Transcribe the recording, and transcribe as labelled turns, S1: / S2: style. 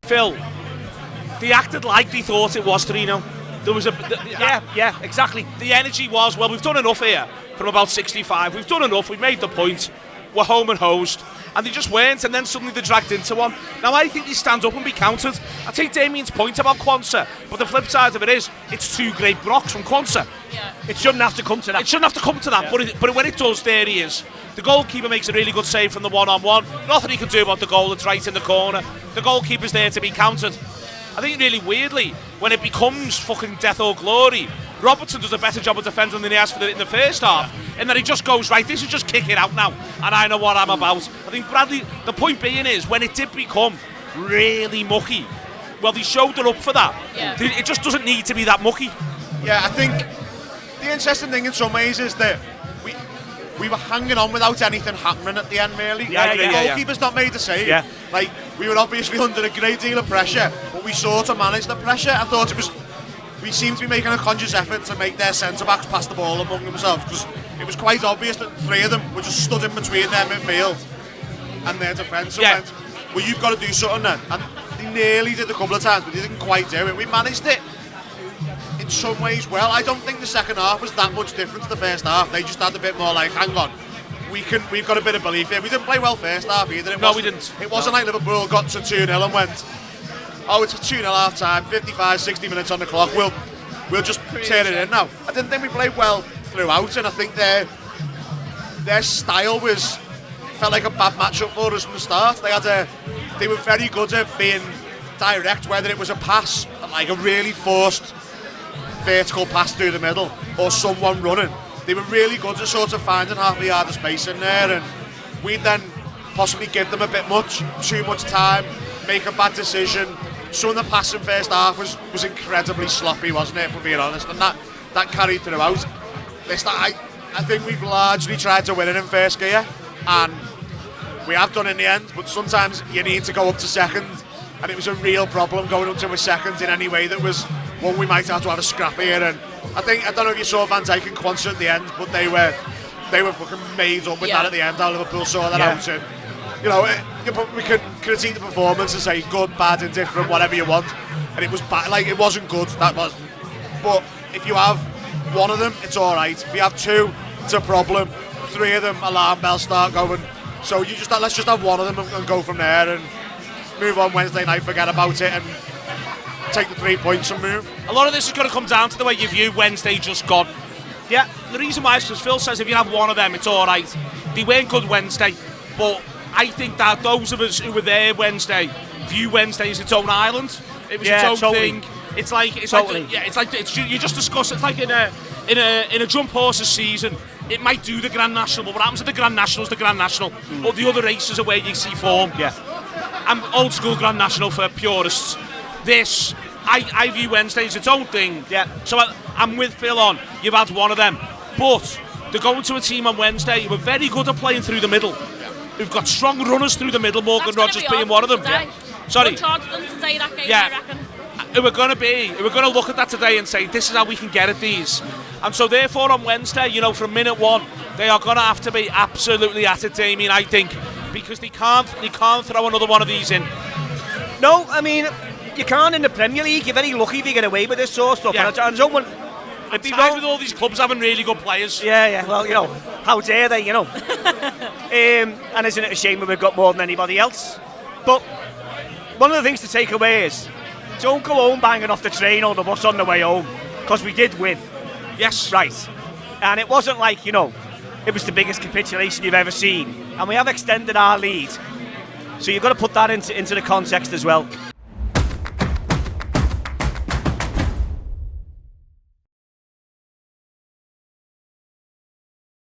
S1: Phil, they acted like they thought it was 3-0. There was
S2: yeah, exactly.
S1: The energy was, well, we've done enough here from about 65. We've done enough. We've made the point. We're home and hosed. And they just weren't, and then suddenly they're dragged into one. Now, I think they stand up and be countered. I take Damien's point about Quansah, but the flip side of it is, it's 2 great blocks from Quansah.
S2: Yeah. It shouldn't have to come to that.
S1: It shouldn't have to come to that, yeah. but when it does, there he is. The goalkeeper makes a really good save from the one-on-one. Nothing he can do about the goal that's right in the corner. The goalkeeper's there to be countered. I think really weirdly, when it becomes fucking death or glory, Robertson does a better job of defending than he has in the first half, and then he just goes, right, this is just kick it out now, and I know what I'm about. I think Bradley, the point being is, when it did become really mucky, well, they showed it up for that.
S3: Yeah.
S1: It just doesn't need to be that mucky.
S4: Yeah, I think the interesting thing in some ways is that we were hanging on without anything happening at the end, really.
S1: Yeah,
S4: the goalkeeper's not made to save.
S2: Yeah.
S4: Like, we were obviously under a great deal of pressure, but we sort of managed the pressure. I thought we seemed to be making a conscious effort to make their centre-backs pass the ball among themselves, because it was quite obvious that 3 of them were just stood in between their midfield and their defence.
S1: Yeah.
S4: Went, well, you've got to do something then. And they nearly did a couple of times, but they didn't quite do it. We managed it in some ways well. I don't think the second half was that much different to the first half. They just had a bit more like, hang on, we've got a bit of belief here. We didn't play well first half either.
S1: No, we didn't.
S4: It wasn't like Liverpool got to 2-0 and went, oh, it's a 2-0 half time, 55, 60 minutes on the clock, we'll just turn it in now. I didn't think we played well throughout, and I think their style felt like a bad matchup for us from the start. They were very good at being direct, whether it was a pass, like a really forced vertical pass through the middle, or someone running. They were really good at sort of finding half a yard of space in there, and we'd then possibly give them a bit too much time, make a bad decision. Some of the passing first half was incredibly sloppy, wasn't it, if we're being honest, and that carried throughout. I think we've largely tried to win it in first gear, and we have done in the end, but sometimes you need to go up to second, and it was a real problem going up to a second in any way that was one we might have to have a scrap here. And I don't know if you saw Van Dijk and Quansah at the end, but they were fucking made up with that at the end, how Liverpool saw that out. And, you know, we can critique the performance and say good, bad, indifferent, whatever you want, and it was bad, like it wasn't good, that wasn't. But if you have one of them, it's alright. If you have 2, it's a problem. 3 of them, alarm bells start going. So let's just have one of them and go from there and move on Wednesday night, forget about it, and take the 3 points and move.
S1: A lot of this is going to come down to the way you view Wednesday just gone. Yeah, the reason why is because Phil says if you have one of them, it's alright. They weren't good Wednesday, but I think that those of us who were there Wednesday view Wednesday as its own island. It was its own thing. It's like you just discuss. It's like in a jump horse's season. It might do the Grand National, but what happens at the Grand National is the Grand National. But the other races are where you see form.
S2: Yeah.
S1: I'm old school Grand National for purists. This, I view Wednesday as its own thing.
S2: Yeah.
S1: So I'm with Phil on. You've had one of them, but they're going to a team on Wednesday who are very good at playing through the middle. Who've got strong runners through the middle. Morgan Rogers being one of them.
S3: Yeah.
S1: Sorry.
S3: We'll charge them today, that game, I reckon.
S1: We're going to look at that today and say this is how we can get at these, and so therefore on Wednesday, you know, from minute one they are going to have to be absolutely at it, Damien, I think, because they can't throw another one of these in.
S2: No, I mean you can't in the Premier League. You're very lucky if you get away with this sort of stuff.
S1: Yeah.
S2: And I don't want
S1: I'd be wrong with all these clubs having really good players.
S2: Yeah. Well, you know, how dare they? You know. And isn't it a shame that we've got more than anybody else? But one of the things to take away is, don't go home banging off the train or the bus on the way home, because we did win.
S1: Yes.
S2: Right. And it wasn't like, you know, it was the biggest capitulation you've ever seen. And we have extended our lead. So you've got to put that into the context as well.